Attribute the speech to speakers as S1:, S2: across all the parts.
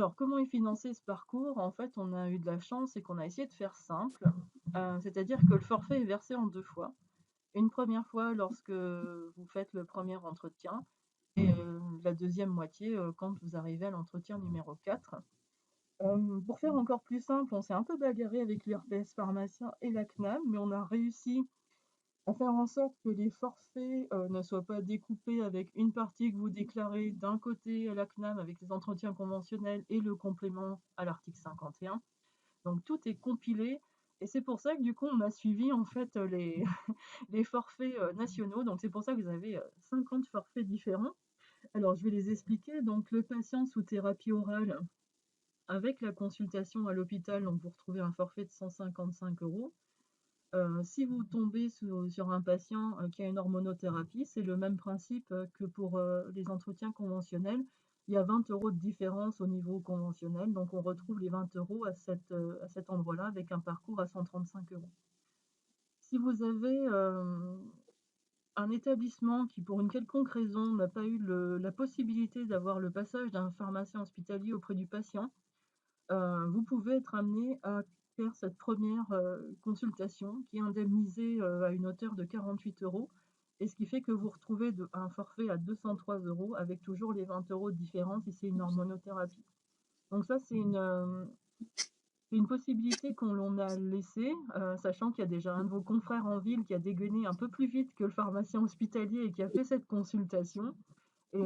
S1: Alors, comment est financé ce parcours? En fait, on a eu de la chance et qu'on a essayé de faire simple, c'est-à-dire que le forfait est versé en 2 fois. Une première fois lorsque vous faites le premier entretien et la deuxième moitié, quand vous arrivez à l'entretien numéro 4. Pour faire encore plus simple, on s'est un peu bagarré avec l'URPS pharmacien et la CNAM, mais on a réussi à faire en sorte que les forfaits, ne soient pas découpés avec une partie que vous déclarez d'un côté à la CNAM avec les entretiens conventionnels et le complément à l'article 51. Donc tout est compilé et c'est pour ça que du coup on a suivi en fait, les les forfaits, nationaux. Donc c'est pour ça que vous avez, 50 forfaits différents. Alors je vais les expliquer. Donc le patient sous thérapie orale avec la consultation à l'hôpital, donc vous retrouvez un forfait de 155 €. Si vous tombez sur un patient, qui a une hormonothérapie, c'est le même principe, que pour, les entretiens conventionnels. Il y a 20 € de différence au niveau conventionnel, donc on retrouve les 20 € à cet endroit-là avec un parcours à 135 €. Si vous avez, un établissement qui, pour une quelconque raison, n'a pas eu la possibilité d'avoir le passage d'un pharmacien hospitalier auprès du patient, vous pouvez être amené à faire cette première consultation qui est indemnisée à une hauteur de 48 € et ce qui fait que vous retrouvez un forfait à 203 € avec toujours les 20 € de différence si c'est une hormonothérapie. Donc ça, c'est une possibilité qu'on l'on a laissée, sachant qu'il y a déjà un de vos confrères en ville qui a dégainé un peu plus vite que le pharmacien hospitalier et qui a fait cette consultation. Et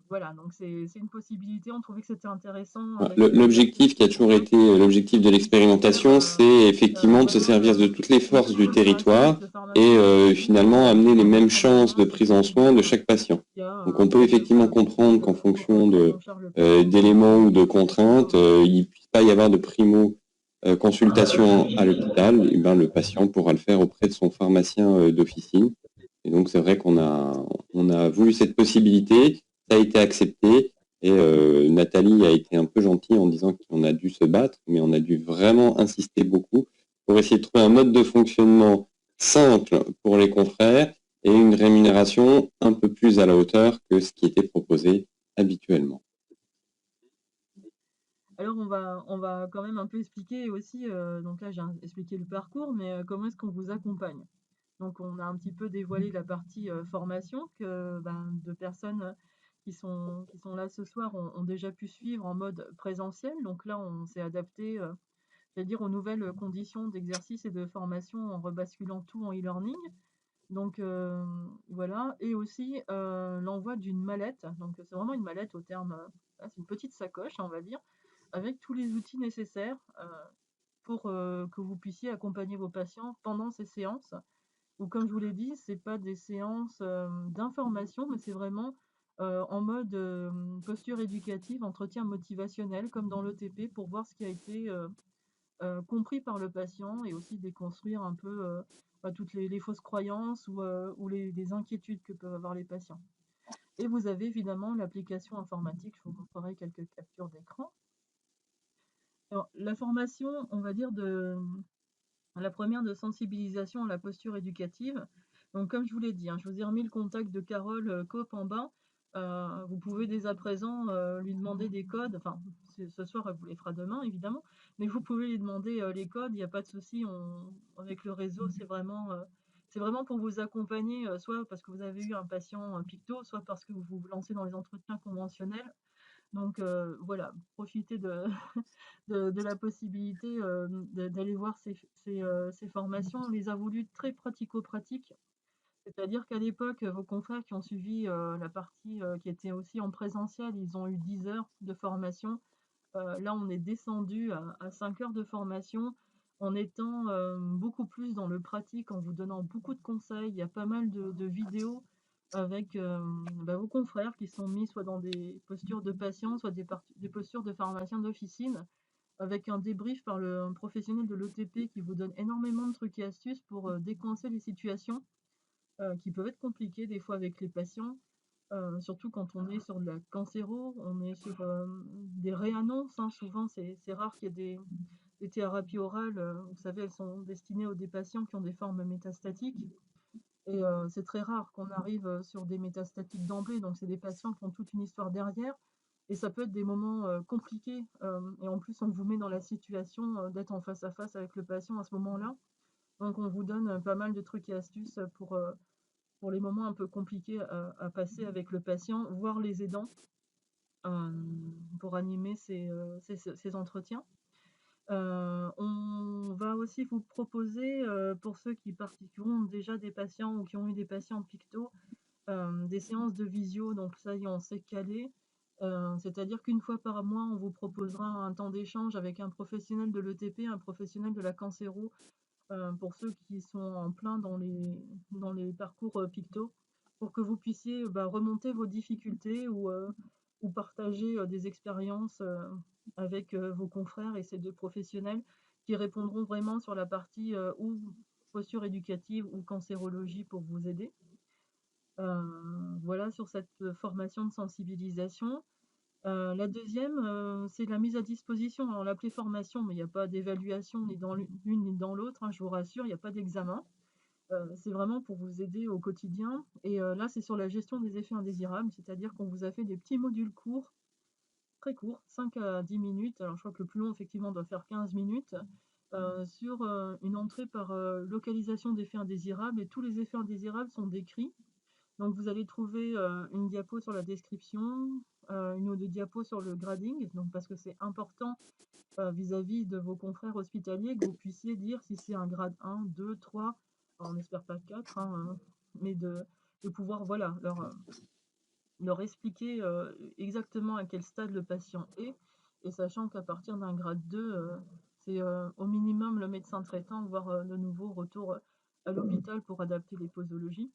S1: voilà, donc c'est une possibilité. On trouvait que c'était intéressant avec
S2: L'objectif qui a toujours
S1: l'association
S2: été l'objectif de
S1: de faire
S2: l'expérimentation, c'est effectivement de se
S1: voilà,
S2: servir de toutes les
S1: une
S2: forces
S1: petite
S2: du
S1: interaction avec
S2: territoire
S1: le
S2: et
S1: pharmacien hospitalier
S2: finalement amener les mêmes
S1: en
S2: chances de
S1: amont et
S2: prise
S1: qui
S2: en
S1: vous
S2: soin de
S1: dire
S2: chaque patient.
S1: qu'il y a
S2: Donc
S1: un
S2: on peut
S1: manuel
S2: effectivement
S1: thérapeutique
S2: comprendre qu'en
S1: pour
S2: fonction
S1: prendre
S2: de
S1: en charge le patient.
S2: d'éléments ou de
S1: Et,
S2: contraintes, il ne puisse pas y avoir de primo consultation à l'hôpital, et ben, le patient pourra le faire auprès de son pharmacien d'officine. Et donc c'est vrai on a voulu cette possibilité, ça a été accepté. Et Nathalie a été un peu gentille en disant qu'on a dû se battre, mais on a dû vraiment insister beaucoup pour essayer de trouver un mode de fonctionnement simple pour les confrères et une rémunération un peu plus à la hauteur que ce qui était proposé habituellement.
S1: alors on va quand même un peu expliquer aussi, donc là j'ai expliqué le parcours, mais comment est-ce qu'on vous accompagne? Donc on a un petit peu dévoilé la partie formation que de personnes qui sont là ce soir ont déjà pu suivre en mode présentiel. Donc là on s'est adapté, c'est-à-dire aux nouvelles conditions d'exercice et de formation en rebasculant tout en e-learning. Donc voilà, et aussi l'envoi d'une mallette. Donc c'est vraiment une mallette au terme, c'est une petite sacoche, on va dire, avec tous les outils nécessaires pour que vous puissiez accompagner vos patients pendant ces séances. Ou comme je vous l'ai dit, c'est pas des séances d'information, mais c'est vraiment en mode posture éducative, entretien motivationnel, comme dans l'ETP, pour voir ce qui a été compris par le patient et aussi déconstruire un peu toutes les fausses croyances ou les inquiétudes que peuvent avoir les patients. Et vous avez évidemment l'application informatique, je vous montrerai quelques captures d'écran. Alors, la formation, on va dire, la première de sensibilisation à la posture éducative. Donc, comme je vous l'ai dit, hein, je vous ai remis le contact de Carole Coop en bas. Vous pouvez dès à présent lui demander des codes. Enfin, ce soir, elle vous les fera demain, évidemment. Mais vous pouvez lui demander les codes, il n'y a pas de souci. Avec le réseau, c'est vraiment pour vous accompagner, soit parce que vous avez eu un patient picto, soit parce que vous vous lancez dans les entretiens conventionnels. Donc voilà, profitez de la possibilité d'aller voir ces formations. On les a voulues très pratico-pratiques, c'est-à-dire qu'à l'époque, vos confrères qui ont suivi la partie qui était aussi en présentiel, ils ont eu 10 heures de formation. Là, on est descendu à 5 heures de formation en étant beaucoup plus dans le pratique, en vous donnant beaucoup de conseils. Il y a pas mal de vidéos avec vos confrères qui sont mis soit dans des postures de patients, soit des postures de pharmaciens d'officine, avec un débrief par un professionnel de l'ETP qui vous donne énormément de trucs et astuces pour décoincer les situations qui peuvent être compliquées des fois avec les patients, surtout quand on est sur de la cancéro, on est sur des réannonces, hein. Souvent, c'est rare qu'il y ait des thérapies orales. Vous savez, elles sont destinées aux des patients qui ont des formes métastatiques. Et c'est très rare qu'on arrive sur des métastatiques d'emblée, donc c'est des patients qui ont toute une histoire derrière. Et ça peut être des moments compliqués, et en plus on vous met dans la situation d'être en face à face avec le patient à ce moment-là. Donc on vous donne pas mal de trucs et astuces pour les moments un peu compliqués à passer avec le patient, voire les aidants, pour animer ces entretiens. On va aussi vous proposer, pour ceux qui ont déjà des patients ou qui ont eu des patients picto, des séances de visio. Donc ça y est, on s'est calé. C'est-à-dire qu'une fois par mois, on vous proposera un temps d'échange avec un professionnel de l'ETP, un professionnel de la cancéro, pour ceux qui sont en plein dans les parcours picto, pour que vous puissiez remonter vos difficultés ou partager des expériences avec vos confrères et ces deux professionnels qui répondront vraiment sur la partie ou posture éducative ou cancérologie pour vous aider. Voilà sur cette formation de sensibilisation. La deuxième, c'est la mise à disposition. Alors, on l'appelait formation, mais il n'y a pas d'évaluation ni dans l'une ni dans l'autre, hein, je vous rassure, il n'y a pas d'examen. C'est vraiment pour vous aider au quotidien. Et là, c'est sur la gestion des effets indésirables, c'est-à-dire qu'on vous a fait des petits modules courts, très courts, 5 à 10 minutes. Alors, je crois que le plus long, effectivement, doit faire 15 minutes, sur une entrée par localisation d'effets indésirables. Et tous les effets indésirables sont décrits. Donc vous allez trouver une diapo sur la description, une ou deux diapos sur le grading, donc parce que c'est important vis-à-vis de vos confrères hospitaliers que vous puissiez dire si c'est un grade 1, 2, 3, on n'espère pas 4, hein, mais de pouvoir voilà, leur expliquer exactement à quel stade le patient est, et sachant qu'à partir d'un grade 2, c'est au minimum le médecin traitant, voire de nouveau retour à l'hôpital pour adapter les posologies.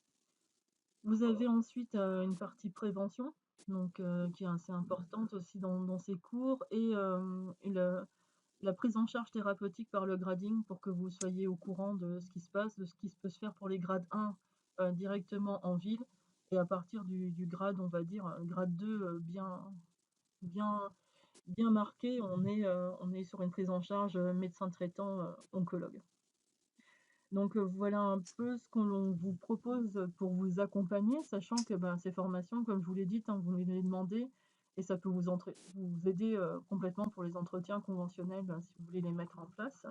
S1: Vous avez ensuite une partie prévention, donc qui est assez importante aussi dans ces cours, et la prise en charge thérapeutique par le grading pour que vous soyez au courant de ce qui se passe, de ce qui peut se faire pour les grades 1 directement en ville, et à partir du grade, on va dire, grade 2 bien, bien marqué, on est sur une prise en charge médecin traitant oncologue. Donc voilà un peu ce qu'on vous propose pour vous accompagner, sachant que ces formations, comme je vous l'ai dit, hein, vous me les demandez, et ça peut vous aider complètement pour les entretiens conventionnels si vous voulez les mettre en place.